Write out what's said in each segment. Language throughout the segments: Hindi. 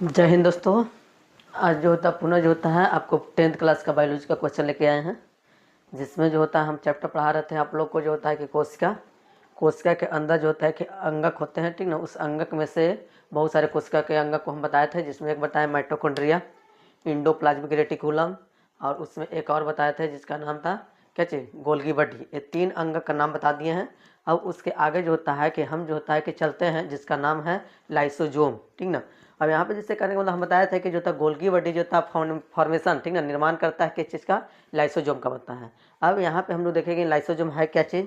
जय हिंद दोस्तों। आज जो होता पुनः जो होता है आपको 10th क्लास का बायोलॉजी का क्वेश्चन लेके आए हैं, जिसमें जो होता है हम चैप्टर पढ़ा रहे थे आप लोग को। जो होता है कि कोशिका के अंदर जो होता है कि अंगक होते हैं, ठीक ना। उस अंगक में से बहुत सारे कोशिका के अंगक को हम बताए थे, जिसमें एक बताया माइटोकॉन्ड्रिया, इंडोप्लाज्मिक रेटिकुलम, और उसमें एक और बताए थे जिसका नाम था क्या चीज़, गोल्गी बॉडी। ये 3 अंगक का नाम बता दिए हैं। अब उसके आगे जो होता है कि हम जो होता है कि चलते हैं, जिसका नाम है लाइसोजोम, ठीक ना। अब यहाँ पे जिससे करने के मतलब हम बताया था कि जो था गोल्गी बॉडी जो था फॉर्मेशन, ठीक ना, निर्माण करता है किस चीज़ का, लाइसोजोम का बनता है। अब यहाँ पे हम लोग देखेंगे लाइसोजोम है क्या चीज़,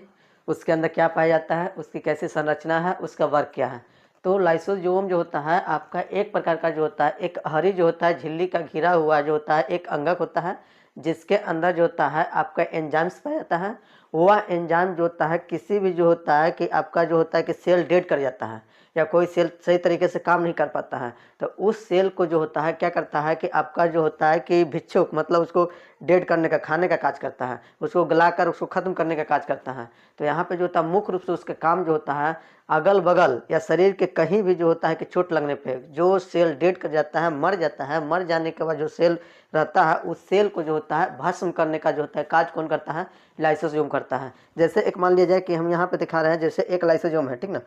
उसके अंदर क्या पाया जाता है, उसकी कैसी संरचना है, उसका वर्क क्या है। तो लाइसोजोम जो होता है आपका एक प्रकार का जो होता है, एक हरी जो होता है झिल्ली का घिरा हुआ जो होता है एक अंगक होता है, जिसके अंदर जो होता है आपका एंजाइम्स पाया जाता है। वह एंजाइम जो होता है किसी भी जो होता है कि आपका जो होता है कि सेल डेड कर जाता है, या कोई सेल सही तरीके से काम नहीं कर पाता है, तो उस सेल को जो होता है क्या करता है कि आपका जो होता है कि भिक्षुक, मतलब उसको डेड करने का, खाने का काज करता है, उसको गलाकर उसको ख़त्म करने का काज करता है। तो यहाँ पे जो होता है मुख्य रूप से उसका काम जो होता है, अगल बगल या शरीर के कहीं भी जो होता है कि चोट लगने पे जो सेल डेड कर जाता है, मर जाता है, मर जाने के बाद जो सेल रहता है उस सेल को जो होता है भस्म करने का जो होता है काज कौन करता है, लाइसोसोम करता है। जैसे एक मान लिया जाए कि हम यहाँ पे दिखा रहे हैं, जैसे एक लाइसोसोम है, ठीक ना।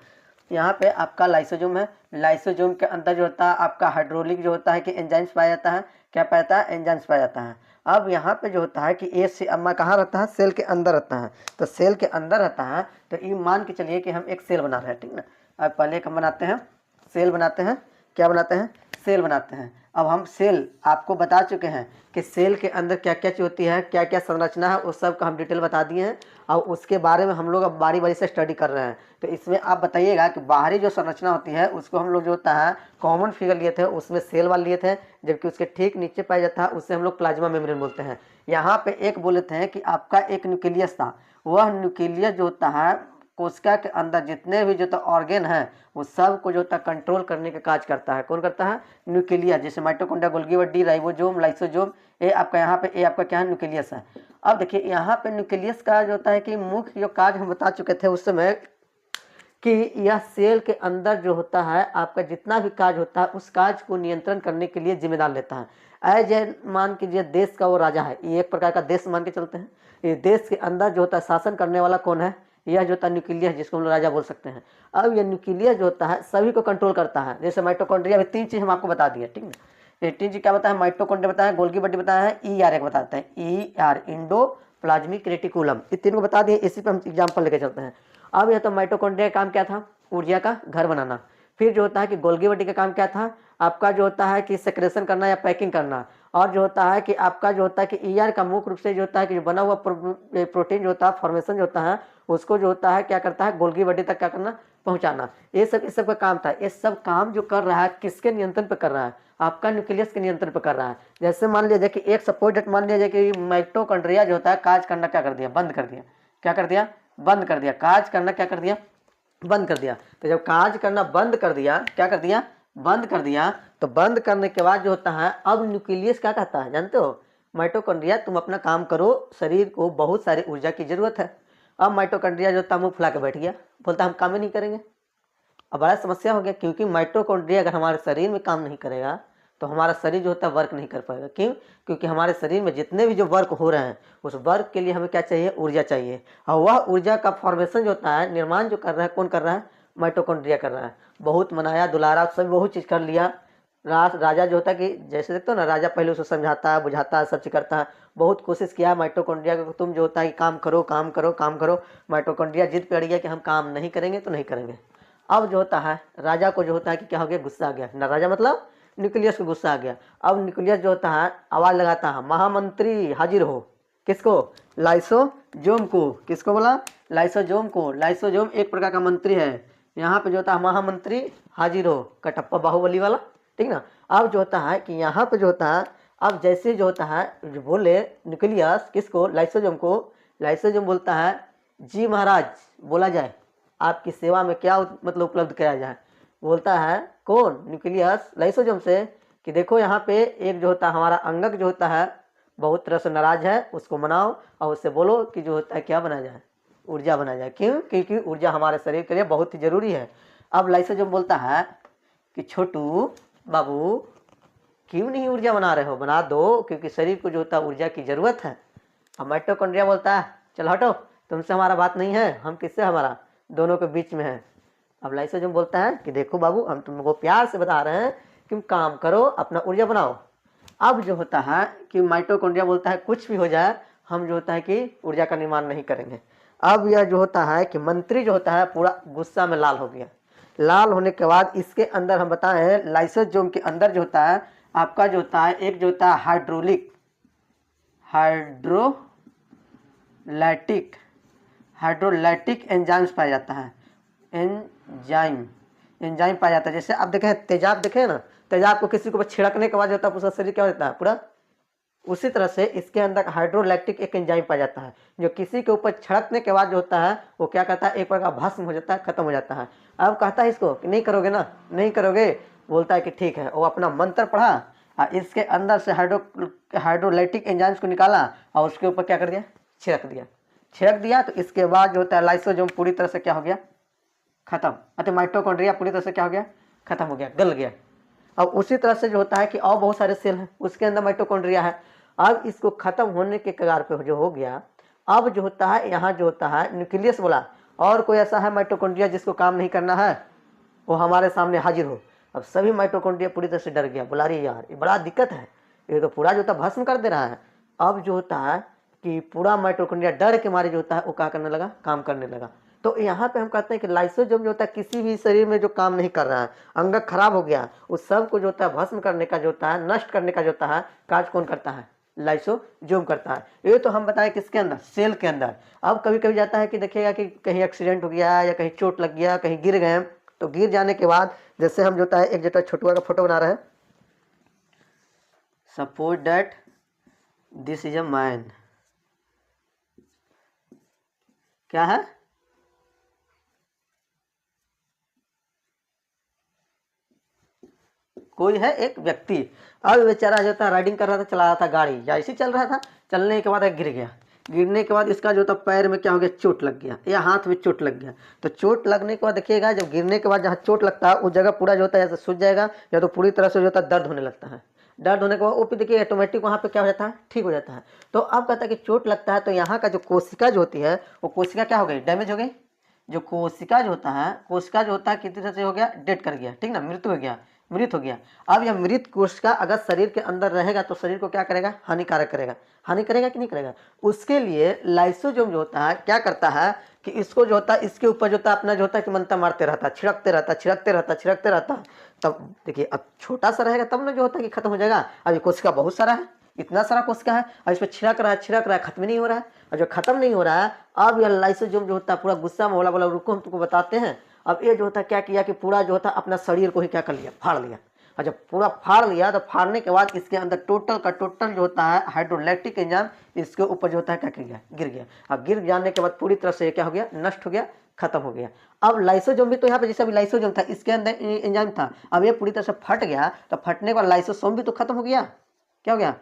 यहाँ पे आपका लाइसोजोम है, लाइसोजोम के अंदर जो होता है आपका हाइड्रोलिक जो होता है कि एंजाइम्स पाया जाता है। क्या पाया जाता है, एंजाइम्स पाया जाता है। अब यहाँ पे जो होता है कि ये अम्मा कहाँ रहता है, सेल के अंदर रहता है। तो सेल के अंदर रहता है तो ये मान के चलिए कि हम एक सेल बना रहे हैं, ठीक ना। अब पहले हम बनाते हैं सेल, बनाते हैं क्या बनाते हैं, सेल बनाते हैं। अब हम सेल आपको बता चुके हैं कि सेल के अंदर क्या क्या चीज़ होती है, क्या क्या संरचना है, उस सब का हम डिटेल बता दिए हैं, और उसके बारे में हम लोग अब बारी बारी से स्टडी कर रहे हैं। तो इसमें आप बताइएगा कि बाहरी जो संरचना होती है उसको हम लोग जो होता है कॉमन फिगर लिए थे, उसमें सेल वाले लिए थे, जबकि उसके ठीक नीचे पाया जाता है उससे हम लोग प्लाज्मा मेम्ब्रेन बोलते हैं। यहाँ पे एक बोले थे कि आपका एक न्यूक्लियस था, वह न्यूक्लियस जो होता है कोशिका के अंदर जितने भी जो होता ऑर्गेन है वो सब को जो होता कंट्रोल करने का काज करता है। कौन करता है, न्यूक्लियस। जैसे mitochondria, Golgi body, ribosome, lysosome, ये आपका यहाँ पे ये आपका क्या है, न्यूक्लियस है। अब देखिए यहाँ पे न्यूक्लियस का जो होता है कि मुख्य जो काज हम बता चुके थे उस समय कि यह सेल के अंदर जो होता है आपका जितना भी काज होता है उस काज को नियंत्रण करने के लिए जिम्मेदार लेता है। एज ए मान कीजिए देश का वो राजा है, ये एक प्रकार का देश मान के चलते हैं। ये देश के अंदर जो होता है शासन करने वाला कौन है, यह जो होता है न्यूक्लियस, जिसको हम लोग राजा बोल सकते हैं। अब ये न्यूक्लियस जो होता है सभी को कंट्रोल करता है। जैसे माइटोकॉन्ड्रिया में 3 चीज़ हम आपको बता दिए, ठीक ना। ये 3 चीज़ क्या बताया, माइटोकॉन्ड्रिया बताया, गोल्गी बॉडी बताया है, ER एक बताते हैं, ER इंडो प्लाज्मिक रेटिकुलम, ये 3 को बता दिए। इसी पर हम एग्जाम्पल लेके चलते हैं। अब यह तो माइटोकॉन्ड्रिया का काम क्या था, ऊर्जा का घर बनाना। फिर जो होता है कि गोल्गी बॉडी का काम क्या था, आपका जो होता है कि सेक्रेशन करना या पैकिंग करना। और जो होता है कि आपका जो होता है कि ER का मुख्य रूप से जो होता है कि जो बना हुआ प्रोटीन जो होता है, फॉर्मेशन जो होता है उसको जो होता है क्या करता है, गोल्गी बॉडी तक क्या करना, पहुंचाना। ये सब इस सब का काम था। ये सब काम जो कर रहा है किसके नियंत्रण पे कर रहा है, आपका न्यूक्लियस के नियंत्रण पे कर रहा है। जैसे मान लिया जाए कि एक सपोज डेट मान लिया जाए कि माइटोकॉन्ड्रिया जो होता है काज करना क्या कर दिया, बंद कर दिया। क्या कर दिया, बंद कर दिया। काज करना क्या कर दिया, बंद कर दिया। तो जब काज करना बंद कर दिया, क्या कर दिया, बंद कर दिया, तो बंद करने के बाद जो होता है अब न्यूक्लियस क्या कहता है जानते हो, माइटोकॉन्ड्रिया तुम अपना काम करो, शरीर को बहुत सारी ऊर्जा की जरूरत है। अब माइटोकॉन्ड्रिया जो होता मुंह फुला के बैठ गया, बोलता हम काम ही नहीं करेंगे। अब बड़ा समस्या हो गया, क्योंकि माइटोकॉन्ड्रिया अगर हमारे शरीर में काम नहीं करेगा तो हमारा शरीर जो होता है वर्क नहीं कर पाएगा। क्यों, क्योंकि हमारे शरीर में जितने भी जो वर्क हो रहे हैं उस वर्क के लिए हमें क्या चाहिए, ऊर्जा चाहिए। और वह ऊर्जा का फॉर्मेशन जो होता है, निर्माण जो कर रहा है, कौन कर रहा है, माइटोकॉन्ड्रिया कर रहा है। बहुत मनाया दुलारा सब बहुत चीज़ कर लिया। राजा जो होता है कि जैसे देखते हो ना, राजा पहले उसको समझाता है, बुझाता है, सब चीज़ करता है। बहुत कोशिश किया माइटोकॉन्ड्रिया को, तुम जो होता है कि काम करो काम करो काम करो। माइटोकॉन्ड्रिया जिद पे अड़ गया कि हम काम नहीं करेंगे तो नहीं करेंगे। अब जो होता है राजा को जो होता है कि क्या हो गया, गुस्सा आ गया ना, राजा मतलब न्यूक्लियस को गुस्सा आ गया। अब न्यूक्लियस जो होता है आवाज लगाता है, महामंत्री हाजिर हो। किसको, लाइसोजोम को। किसको बोला, लाइसोजोम को। लाइसोजोम एक प्रकार का मंत्री है। यहाँ पे जो होता है महामंत्री हाजिर हो, कटप्पा बाहुबली वाला, ठीक ना। अब जो होता है कि यहाँ पे जो होता है, अब जैसे जो होता है जो बोले न्यूक्लियस किसको, लाइसोजोम को। लाइसोजोम बोलता है जी महाराज, बोला जाए आपकी सेवा में क्या मतलब उपलब्ध कराया जाए। बोलता है कौन, न्यूक्लियस लाइसोजोम से कि देखो यहाँ पे एक जो होता है हमारा अंगक जो होता है बहुत तरह से नाराज है, उसको मनाओ और उससे बोलो कि जो होता है क्या बना जाए, ऊर्जा बना जाए। क्यों, क्योंकि ऊर्जा हमारे शरीर के लिए बहुत ही जरूरी है। अब लाइसोजोम बोलता है कि छोटू बाबू क्यों नहीं ऊर्जा बना रहे हो? बना दो, क्योंकि शरीर को जो होता है ऊर्जा की जरूरत है। अब माइटोकॉन्ड्रिया बोलता है चलो हटो, तुमसे हमारा बात नहीं है, हम किससे, हमारा दोनों के बीच में है। अब लाइसोसोम बोलता है कि देखो बाबू, हम तुमको प्यार से बता रहे हैं कि तुम काम करो, अपना ऊर्जा बनाओ। अब जो होता है कि माइटोकॉन्ड्रिया बोलता है कुछ भी हो जाए, हम जो होता है कि ऊर्जा का निर्माण नहीं करेंगे। अब यह जो होता है कि मंत्री जो होता है पूरा गुस्सा में लाल हो गया। लाल होने के बाद इसके अंदर हम बताएं, लाइसोसोम के अंदर जो होता है आपका जो होता है, एक जो होता है हाइड्रोलाइटिक एंजाइम्स पाया जाता है। एंजाइम पाया जाता है। जैसे आप देखें तेजाब, देखें ना, तेजाब को किसी के ऊपर छिड़कने के बाद जो होता है पूरा शरीर क्या होता है पूरा, उसी तरह से इसके अंदर हाइड्रोलैक्टिक एक एंजाइम पाया जाता है, जो किसी के ऊपर छिड़कने के बाद जो होता है वो क्या करता है, एक प्रकार भस्म हो जाता है, खत्म हो जाता है। अब कहता है इसको कि नहीं करोगे ना, नहीं करोगे, बोलता है कि ठीक है। वो अपना मंत्र पढ़ा और इसके अंदर से हाइड्रोलाइटिक एंजाइम्स को निकाला और उसके ऊपर क्या कर दिया, छिड़क दिया। तो इसके बाद जो होता है लाइसोसोम पूरी तरह से क्या हो गया, खत्म। अतः माइटोकॉन्ड्रिया पूरी तरह से क्या हो गया, खत्म हो गया, गल गया। अब उसी तरह से जो होता है कि और बहुत सारे सेल हैं, उसके अंदर माइटोकॉन्ड्रिया है। अब इसको खत्म होने के कगार पे जो हो गया, अब जो होता है यहाँ जो होता है न्यूक्लियस बोला, और कोई ऐसा है माइटोकॉन्ड्रिया जिसको काम नहीं करना है, वो हमारे सामने हाजिर हो। अब सभी माइटोकॉन्ड्रिया पूरी तरह से डर गया, बोला रही यार ये बड़ा दिक्कत है, ये तो पूरा जो होता है भस्म कर दे रहा है। अब जो होता है कि पूरा माइटोकॉन्ड्रिया डर के मारे जो होता है वो क्या करने लगा, काम करने लगा। तो यहाँ पे हम कहते हैं कि लाइसोसोम जो होता है किसी भी शरीर में जो काम नहीं कर रहा है, अंग खराब हो गया, उस सब को जो होता है भस्म करने का जो होता है, नष्ट करने का जो होता है कार्य कौन करता है, लाइसोसोम करता है। ये तो हम बताएं किसके अंदर, सेल के अंदर। अब कभी कभी जाता है कि देखिएगा कि कहीं एक्सीडेंट हो गया या कहीं चोट लग गया, कहीं गिर गए, तो गिर जाने के बाद जैसे हम जो होता है एक जो छोटुआ का फोटो बना रहे हैं, suppose that this is a man, क्या है, कोई है एक व्यक्ति। अब बेचारा जो था राइडिंग कर रहा था, चला रहा था गाड़ी, या ऐसे चल रहा था, चलने के बाद गिर गया। गिरने के बाद इसका जो था पैर में क्या हो गया, चोट लग गया, या हाथ में चोट लग गया। तो चोट लगने के बाद देखिएगा, जब गिरने के बाद जहाँ चोट लगता है उस जगह पूरा जो होता है ऐसे सूज जाएगा, या तो पूरी तरह से जो होता है दर्द होने लगता है। दर्द होने के बाद वो फिर देखिए ऑटोमेटिक वहाँ पे क्या हो जाता है, ठीक हो जाता है। तो अब कहता है कि चोट लगता है तो यहाँ का जो कोशिका जो होती है वो कोशिका क्या हो गई, डैमेज हो गई। जो कोशिका जो होता है, कोशिका जो होता है कितनी तरह से हो गया, डेड कर गया, ठीक ना, मृत्यु हो गया, मृत हो गया। अब यह मृत कोशिका अगर शरीर के अंदर रहेगा तो शरीर को क्या करेगा, हानिकारक करेगा। हानि करेगा कि नहीं करेगा। उसके लिए लाइसोसोम जो होता है क्या करता है कि इसको जो होता है इसके ऊपर जो होता है अपना जो होता है कि मंत्र मारते रहता है, छिड़कते रहता। तब देखिए अब छोटा सा रहेगा तब ना जो होता है कि खत्म हो जाएगा। अब ये कोशिका बहुत सारा है, इतना सारा कोशिका है, और इस पर छिड़क रहा है, खत्म नहीं हो रहा है। और जो खत्म नहीं हो रहा है, अब यह लाइसोसोम जो होता है पूरा गुस्सा में बोला रुको हम तुमको बताते हैं। अब ये जो होता है क्या किया कि पूरा जो होता है अपना शरीर को ही क्या कर लिया, फाड़ लिया। और जब पूरा फाड़ लिया तो फाड़ने के बाद इसके अंदर टोटल का टोटल जो होता है हाइड्रोलैक्टिक एंजाइम इसके ऊपर जो होता है क्या कर गया, गिर गया। अब गिर जाने के बाद पूरी तरह से क्या हो गया, नष्ट हो गया, खत्म हो गया। अब लाइसोसोम भी तो यहाँ पे जैसे अभी लाइसोसोम था इसके अंदर एंजाइम था, अब ये पूरी तरह से फट गया, तो फटने के बाद लाइसोसोम भी तो खत्म हो गया। क्या हो गया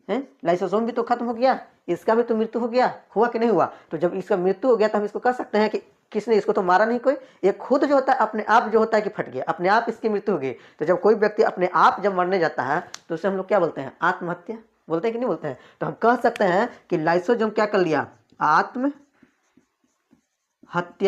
है, लाइसोसोम भी तो खत्म हो गया, इसका भी तो मृत्यु हो गया, हुआ कि नहीं हुआ। तो जब इसका मृत्यु हो गया तो हम इसको कह सकते हैं कि किसने, इसको तो मारा नहीं कोई, ये खुद जो होता है अपने आप जो होता है कि फट गया, अपने आप इसकी मृत्यु हो गई। तो जब कोई व्यक्ति अपने आप जब मरने जाता है तो उसे हम लोग क्या बोलते हैं, आत्महत्या बोलते हैं कि नहीं बोलते हैं। तो हम कह सकते हैं कि लाइसोसोम क्या कर लिया, आत्महत्या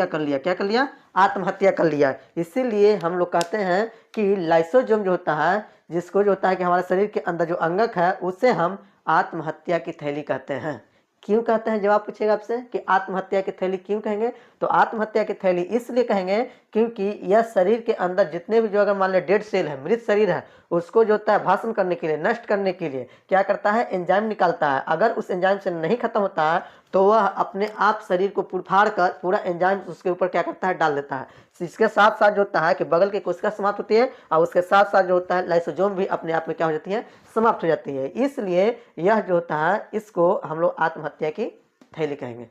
कर लिया। क्या कर लिया, आत्महत्या कर लिया। इसीलिए हम लोग कहते हैं कि लाइसोसोम जो होता है, जिसको जो होता है कि हमारे शरीर के अंदर जो अंगक है उसे हम आत्महत्या की थैली कहते हैं। क्यों कहते हैं, जवाब पूछेगा आपसे कि आत्महत्या की थैली क्यों कहेंगे। तो आत्महत्या की थैली इसलिए कहेंगे क्योंकि यह शरीर के अंदर जितने भी जो अगर मान लें डेड सेल है, मृत शरीर है, उसको जो होता है भस्म करने के लिए, नष्ट करने के लिए क्या करता है, एंजाइम निकालता है। अगर उस एंजाइम से नहीं खत्म होता है तो वह अपने आप शरीर को फाड़ कर पूरा एंजाइम उसके ऊपर क्या करता है, डाल देता है। इसके साथ साथ जो होता है कि बगल की कोशिका समाप्त होती है, और उसके साथ साथ जो होता है लाइसोसोम भी अपने आप में क्या हो जाती है, समाप्त हो जाती है। इसलिए यह जो होता है इसको हम लोग आत्महत्या की थैली कहेंगे।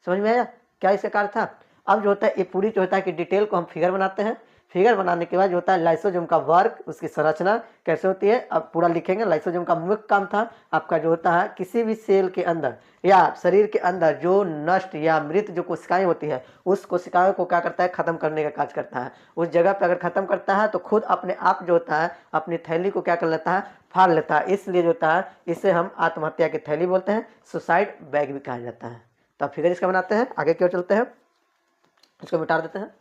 समझ में आया क्या इसका कार्य था। अब जो होता है ये पूरी जो होता है कि डिटेल को हम फिगर बनाते हैं। फिगर बनाने के बाद जो होता है लाइसोजोम का वर्क, उसकी संरचना कैसे होती है, अब पूरा लिखेंगे। लाइसोजोम का मुख्य काम था आपका जो होता है किसी भी सेल के अंदर या शरीर के अंदर जो नष्ट या मृत जो कोशिकाएं होती है उस कोशिकाओं को क्या करता है, खत्म करने का कार्य करता है। उस जगह पर अगर खत्म करता है तो खुद अपने आप जो होता है अपनी थैली को क्या कर लेता है, फाड़ लेता है। इसलिए जो होता है इसे हम आत्महत्या की थैली बोलते हैं, सुसाइड बैग भी कहा जाता है। तो अब फिगर इसका बनाते हैं, आगे की ओर चलते हैं, इसको मिटा देते हैं।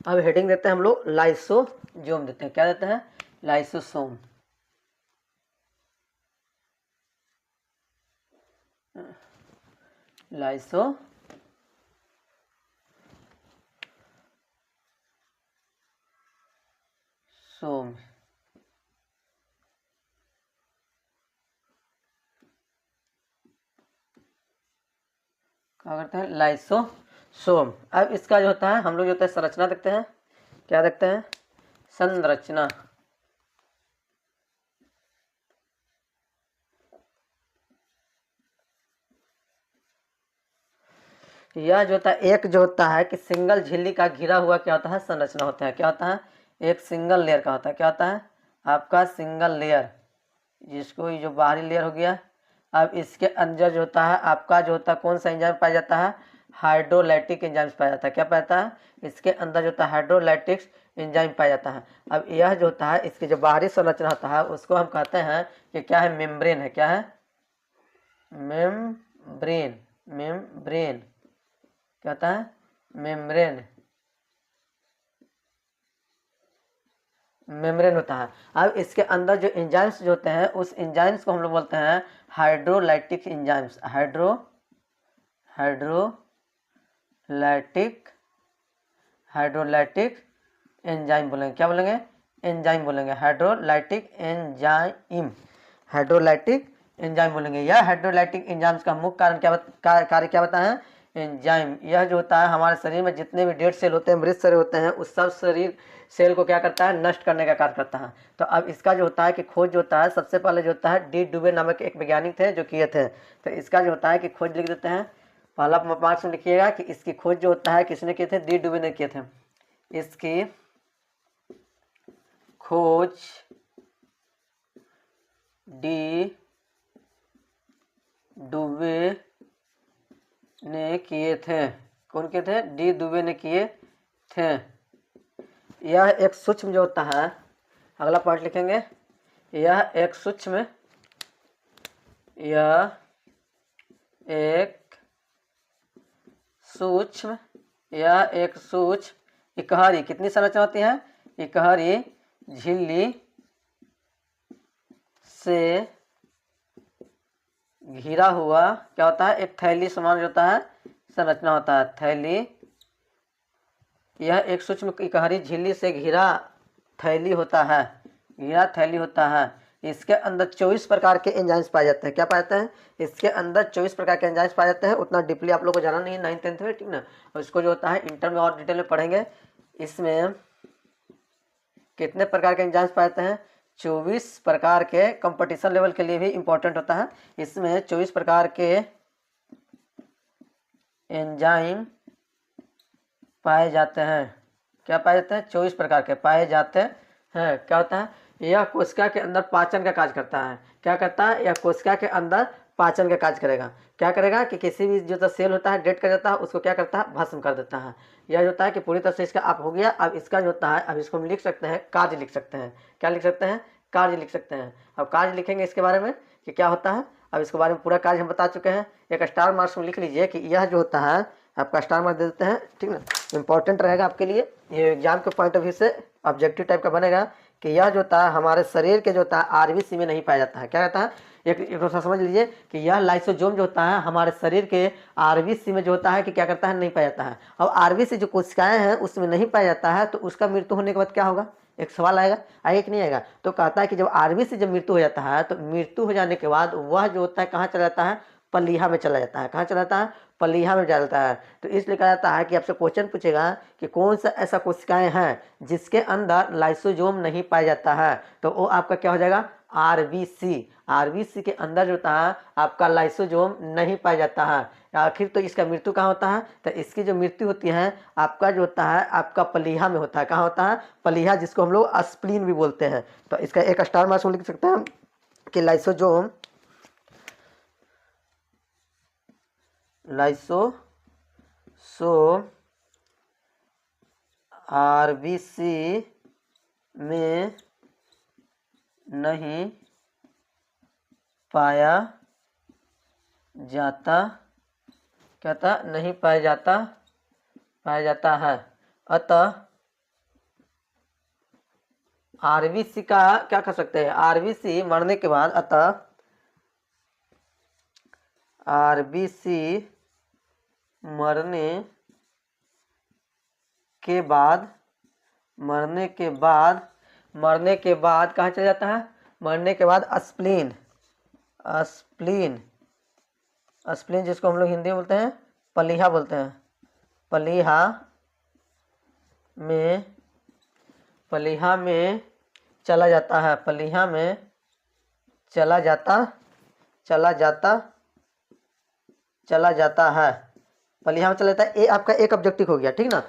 अब हेडिंग देते हैं हम लोग लाइसोजोम देते हैं, क्या देते हैं, लाइसोसोम। लाइसोसोम क्या करते हैं, लाइसोसोम। अब इसका जो होता है हम लोग जो होता है संरचना देखते हैं, क्या देखते हैं, संरचना। यह जो होता है एक जो होता है कि सिंगल झिल्ली का घिरा हुआ क्या होता है, संरचना होता है। क्या होता है, एक सिंगल लेयर का होता है। क्या होता है आपका सिंगल लेयर, जिसको ये जो बाहरी लेयर हो गया। अब इसके अंदर जो होता है आपका जो होता है कौन सा एंजाइम पाया जाता है, हाइड्रोलाइटिक एंजाइम पाया जाता है। क्या पाया जाता है, इसके अंदर जो होता है हाइड्रोलाइटिक एंजाइम पाया जाता है। अब यह जो होता है इसकी जो बाहरी संरचना होता है उसको हम कहते हैं कि क्या है, मेम्ब्रेन है। क्या है, मेम्ब्रेन। मेम्ब्रेन क्या होता है, मेम्ब्रेन। मेम्ब्रेन होता है। अब इसके अंदर जो एंजाइम्स जो होते हैं उस एंजाइम्स को हम लोग बोलते हैं हाइड्रोलाइटिक एंजाइम्स। हाइड्रोलाइटिक एंजाइम बोलेंगे। क्या बोलेंगे, एंजाइम बोलेंगे, हाइड्रोलाइटिक एंजाइम। हाइड्रोलाइटिक एंजाइम बोलेंगे। यह हाइड्रोलाइटिक एंजाइम्स का मुख्य कारण क्या कार्य क्या बताएं, एंजाइम। यह जो होता है हमारे शरीर में जितने भी डेड सेल होते हैं, मृत सेल होते हैं, उस सब शरीर सेल को क्या करता है, नष्ट करने का कार्य करता है। तो अब इसका जो होता है कि खोज जो होता है सबसे पहले जो होता है डी डुबे नामक एक वैज्ञानिक थे जो किए थे। तो इसका जो होता है कि खोज लिख देते हैं, पहला मार्क्स में लिखिएगा कि इसकी खोज जो होता है किसने किए थे, डी डुबे ने किए थे। इसकी खोज डी डुबे ने किए थे। कौन किए थे, डी डुबे ने किए थे। यह एक सूक्ष्म जो होता है, अगला पॉइंट लिखेंगे, यह एक सूक्ष्म इकहरी, कितनी संरचना होती है, इकहरी झिल्ली से घिरा हुआ क्या होता है, एक थैली समान जो होता है संरचना होता है, थैली। यह एक सूक्ष्म इकहरी झिल्ली से घिरा थैली होता है, घिरा थैली होता है। इसके अंदर 24 प्रकार के एंजाइम्स पाए जाते हैं। क्या पाए जाते हैं, इसके अंदर 24 प्रकार के एंजाइम्स पाए जाते हैं। उतना डीपली आप लोग को जाना नहीं है 9th 10th में, ठीक ना। और इसको जो होता है इंटर में और डिटेल में पढ़ेंगे। इसमें कितने प्रकार के एंजाइम्स पाए जाते हैं, 24 प्रकार के। कंपटीशन लेवल के लिए भी इंपॉर्टेंट होता है। इसमें 24 प्रकार के एंजाइम पाए जाते हैं। क्या पाए जाते हैं, 24 प्रकार के पाए जाते हैं। क्या होता है, यह कोशिका के अंदर पाचन का कार्य करता है। क्या करता है, यह कोशिका के अंदर पाचन का कार्य करेगा। क्या करेगा कि किसी भी जो सेल होता है डेड कर जाता है उसको क्या करता है, भस्म कर देता है। यह जो होता है कि पूरी तरह से इसका आप हो गया। अब इसका जो होता है, अब इसको हम लिख सकते हैं, कार्य लिख सकते हैं। क्या लिख सकते हैं, कार्य लिख सकते हैं। अब कार्य लिखेंगे इसके बारे में कि क्या होता है। अब इसके बारे में पूरा कार्य हम बता चुके हैं। एक स्टार मार्क्स में लिख लीजिए कि यह जो होता है आपका स्टार मार्क्स दे देते हैं, ठीक ना। इंपॉर्टेंट रहेगा आपके लिए, ये एग्जाम के पॉइंट ऑफ व्यू से ऑब्जेक्टिव टाइप का बनेगा कि यह जो होता है हमारे शरीर के जो होता है आरबीसी में नहीं पाया जाता है। क्या कहता है, एक समझ लीजिए कि यह लाइसोजोम जो होता है हमारे शरीर के आरबीसी में जो होता है कि क्या करता है, नहीं पाया जाता है। अब आरबीसी जो कोशिकाएं हैं उसमें नहीं पाया जाता है तो उसका मृत्यु होने के बाद क्या होगा, एक सवाल आएगा कि नहीं आएगा। तो कहता है कि जब आरबीसी जब मृत्यु हो जाता है तो मृत्यु हो जाने के बाद वह जो होता है कहाँ चला जाता है, पलीहा में चला जाता है। कहाँ चला जाता है, पलीहा में जाता है। तो इसलिए कहा जाता है कि आपसे क्वेश्चन पूछेगा कि कौन सा ऐसा कोशिकाएं हैं जिसके अंदर लाइसोजोम नहीं पाया जाता है, तो वो आपका क्या हो जाएगा, आरबीसी के अंदर जो होता है आपका लाइसोजोम नहीं पाया जाता है। आखिर तो इसका मृत्यु कहाँ होता है? तो इसकी जो मृत्यु होती है आपका जो होता है आपका प्लीहा में होता है। कहाँ होता है? प्लीहा, जिसको हम लोग स्प्लीन भी बोलते हैं। तो इसका एक स्टार मार्क्स में लिख सकते हैं कि लाइसोसोम आरबीसी में नहीं पाया जाता, क्या था? नहीं पाया जाता है। अतः आरबीसी का क्या कर सकते हैं? आरबीसी मरने के बाद, अतः आरबीसी मरने के बाद कहाँ चला जाता है? मरने के बाद स्प्लीन जिसको हम लोग हिंदी में बोलते हैं प्लीहा बोलते हैं। प्लीहा में चला जाता है। प्लीहा में चला जाता है। प्लीहा में चला जाता है। ये आपका एक ऑब्जेक्टिव हो गया, ठीक ना?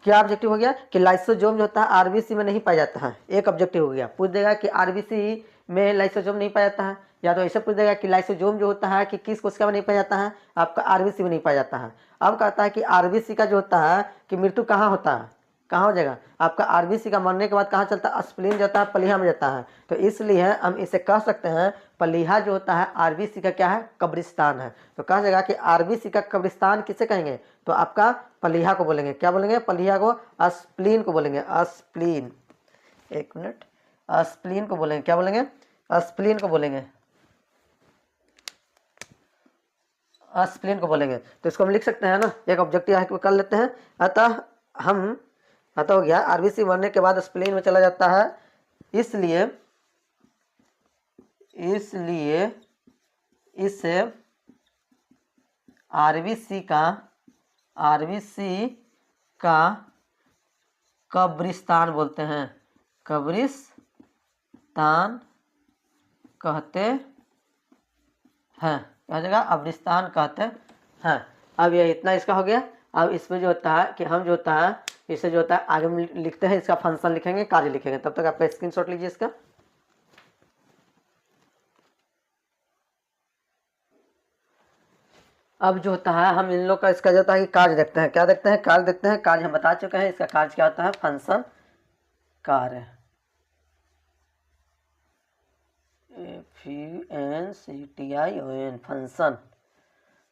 क्या ऑब्जेक्टिव हो गया? कि लाइसोसोम जो होता है आरबीसी में नहीं पाया जाता है। एक ऑब्जेक्टिव हो गया। पूछ देगा कि आरबीसी में लाइसोसोम नहीं पाया जाता है, या तो ऐसे पूछ देगा कि लाइसोसोम जो होता है कि किस कोशिका में नहीं पाया जाता है? आपका आरबीसी में नहीं पाया जाता है। अब कहता है कि आरबीसी का जो होता है कि मृत्यु कहाँ होता है? कहाँ हो जाएगा? आपका आरबीसी का मरने के बाद कहाँ चलता है? स्प्लीन जाता है, प्लीहा में जाता है। तो इसलिए हम इसे कह सकते हैं प्लीहा जो होता है आरबीसी का क्या है? कब्रिस्तान है। तो कहा जाएगा कि आरबीसी का कब्रिस्तान किसे कहेंगे? तो आपका प्लीहा को बोलेंगे। क्या बोलेंगे? प्लीहा को स्प्लीन को बोलेंगे। स्प्लीन, एक मिनट, स्प्लीन को बोलेंगे। क्या बोलेंगे? स्प्लीन को बोलेंगे। स्प्लीन को बोलेंगे। तो इसको हम लिख सकते हैं ना, एक ऑब्जेक्टिव कर लेते हैं। अतः हो गया आरबीसी मरने के बाद स्प्लीन में चला जाता है, इसलिए इसे आरबीसी का कब्रिस्तान बोलते हैं। कब्रिस्तान कहते हैं। क्या जगह? कब्रिस्तान कहते हैं। अब ये इतना इसका हो गया। अब इसमें जो होता है कि हम जो होता है इसे जो होता है आगे में लिखते हैं, इसका फंक्शन लिखेंगे, कार्य लिखेंगे। तब तक आप स्क्रीनशॉट लीजिए इसका। अब जो होता है हम इन लोग का इसका जो होता है कि कार्य देखते हैं। क्या देखते हैं? कार्य देखते हैं। कार्य हम बता चुके हैं। इसका कार्य क्या होता है? फंक्शन कार्य। FUNCTION फंक्शन,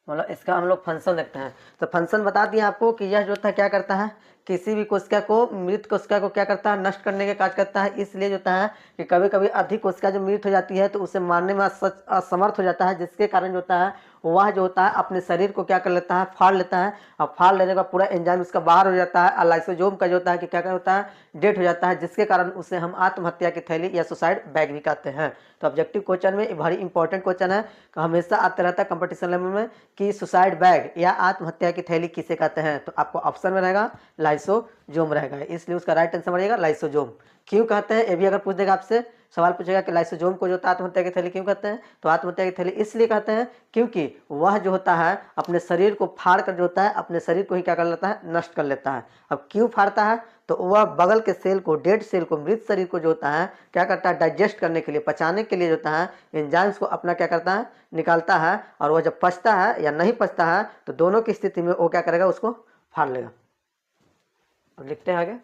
मतलब इसका हम लोग फंक्शन देखते हैं। तो फंक्शन बता दिए आपको कि यह जो होता है क्या करता है? किसी भी कोशिका को, मृत कोशिका को क्या करता है? नष्ट करने के कार्य करता है। इसलिए जो होता है कि कभी कभी अधिक कोशिका जो मृत हो जाती है तो उसे मारने में असमर्थ हो जाता है, जिसके कारण जो होता है वह जो होता है अपने शरीर को क्या कर लेता है? फाड़ लेता है। और फाड़ लेने का पूरा एंजाइम उसका बाहर हो जाता है। और लाइसोसोम का जो होता है कि क्या होता है? डेथ हो जाता है, जिसके कारण उसे हम आत्महत्या की थैली या सुसाइड बैग भी कहते हैं। तो ऑब्जेक्टिव क्वेश्चन में वेरी इंपॉर्टेंट क्वेश्चन है, हमेशा आते रहता है कंपटीशन लेवल में कि सुसाइड बैग या आत्महत्या की थैली किसे कहते हैं? तो आपको ऑप्शन में रहेगा लाइसोसोम रहेगा, इसलिए उसका राइट आंसर बनेगा लाइसोसोम। क्यों कहते हैं? ये भी अगर पूछ देगा आपसे, सवाल पूछेगा कि लाइसोसोम को जो होता है आत्महत्या की थैली क्यों कहते हैं? तो आत्महत्या की थैली इसलिए कहते हैं क्योंकि वह जो होता है अपने शरीर को फाड़ कर जो होता है अपने शरीर को ही क्या कर लेता है? नष्ट कर लेता है। अब क्यों फाड़ता है? तो वह बगल के सेल को, डेड सेल को, मृत शरीर को जो होता है क्या करता है? डाइजेस्ट करने के लिए, पचाने के लिए जो होता है एंजाइम्स को अपना क्या करता है? निकालता है। और वह जब पचता है या नहीं पचता है तो दोनों की स्थिति में वो क्या करेगा? उसको फाड़ लेगा। अब लिखते हैं आगे।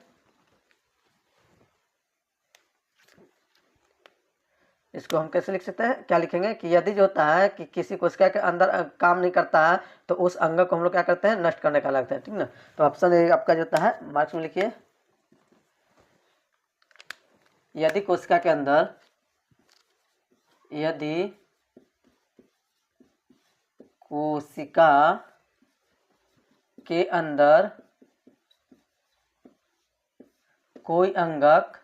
इसको हम कैसे लिख सकते हैं? क्या लिखेंगे कि यदि जो होता है कि किसी कोशिका के अंदर काम नहीं करता है तो उस अंग को हम लोग क्या करते हैं? नष्ट करने का लगता है, ठीक ना? तो ऑप्शन ए आपका जो होता है मार्क्स में लिखिए, यदि कोशिका के अंदर, यदि कोशिका के अंदर कोई अंगक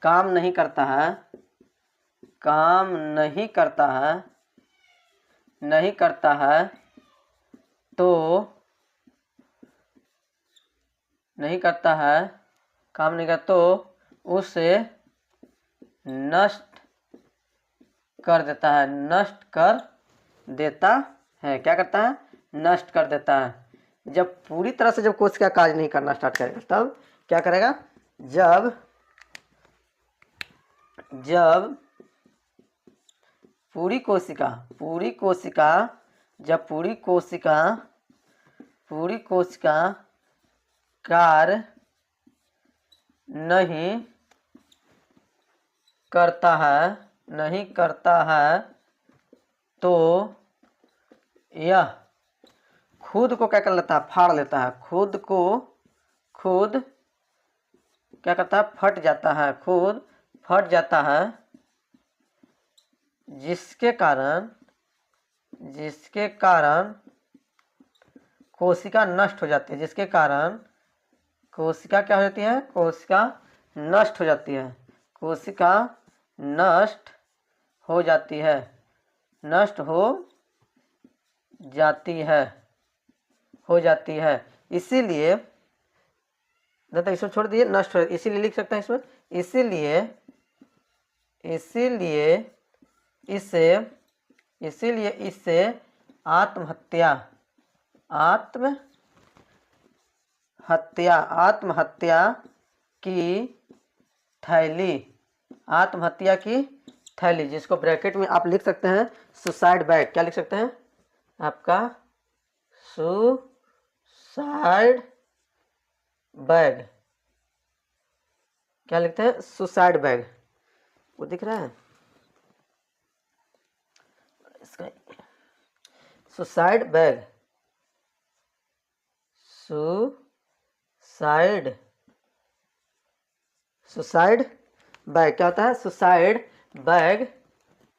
काम नहीं करता है, तो काम नहीं करता तो उसे नष्ट कर देता है, नष्ट कर देता है। क्या करता है? नष्ट कर देता है। जब पूरी तरह से जब कोशिका कार्य नहीं करना स्टार्ट करेगा तब क्या करेगा? जब पूरी कोशिका कार्य नहीं करता है तो यह खुद को क्या कर लेता है? फाड़ लेता है। खुद क्या करता है? फट जाता है, खुद फट जाता है, जिसके कारण कोशिका नष्ट हो जाती है। जिसके कारण कोशिका क्या हो जाती है? कोशिका नष्ट हो जाती है। कोशिका नष्ट हो जाती है, नष्ट हो जाती है। इसीलिए दादा इसमें छोड़ दिए, नष्ट हो, इसीलिए लिख सकते हैं इसमें। इसीलिए इससे आत्महत्या की थैली, जिसको ब्रैकेट में आप लिख सकते हैं सुसाइड बैग। क्या लिख सकते हैं? आपका सुसाइड बैग। क्या लिखते हैं? Suicide bag. वो दिख रहा है इसका? सुसाइड बैग, सुसाइड बैग क्या होता है? सुसाइड बैग,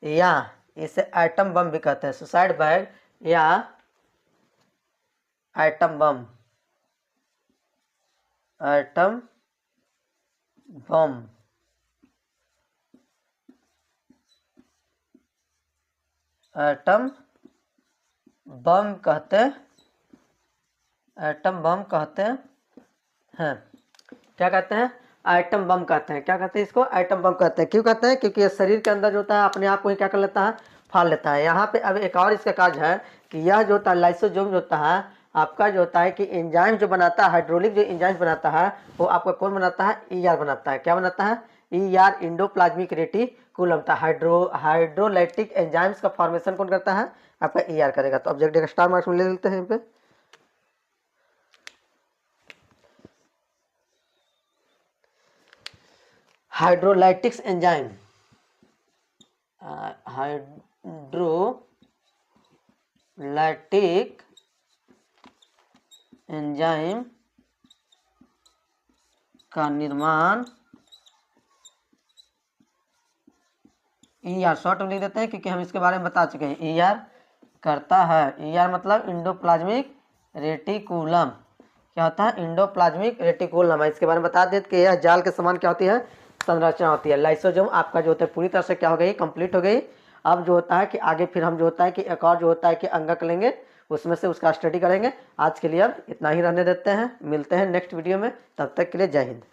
या इसे एटम बम भी कहते हैं। सुसाइड बैग या एटम बम, एटम बम कहते हैं। क्या कहते हैं? एटम बम कहते हैं। क्या कहते हैं इसको? एटम बम कहते हैं। क्यों कहते हैं? क्योंकि ये शरीर के अंदर जो होता है अपने आप को ही क्या कर लेता है? फाड़ लेता है। यहाँ पे अब एक और इसका कार्य है कि यह जो होता है लाइसोसोम जो होता है आपका, जो होता है कि एंजाइम जो बनाता है, हाइड्रोलिक जो एंजाइम बनाता है वो आपका कौन बनाता है? ER बनाता है। क्या बनाता है? ER, endoplasmic reticulum. Hydrolytic enzymes का फॉर्मेशन कौन करता है? आपका ER करेगा। तो ऑब्जेक्टिव का स्टार मार्क्स में ले लेते हैं यहाँ पे। हाइड्रोलाइटिक्स एंजाइम, हाइड्रोलाइटिक एंजाइम का निर्माण ER, शॉर्ट में लिख देते हैं क्योंकि हम इसके बारे में बता चुके हैं। ER करता है। ER मतलब इंडोप्लाज्मिक रेटिकुलम। क्या होता है? Endoplasmic reticulum. इसके बारे में बता देते कि यह जाल के समान क्या होती है? संरचना होती है। लाइसोसोम आपका जो होता है पूरी तरह से क्या हो गई? कंप्लीट हो गई। अब जो होता है कि आगे फिर हम जो होता है कि एक और जो होता है कि अंगक लेंगे, उसमें से उसका स्टडी करेंगे। आज के लिए अब इतना ही रहने देते हैं। मिलते हैं नेक्स्ट वीडियो में, तब तक के लिए जय हिंद।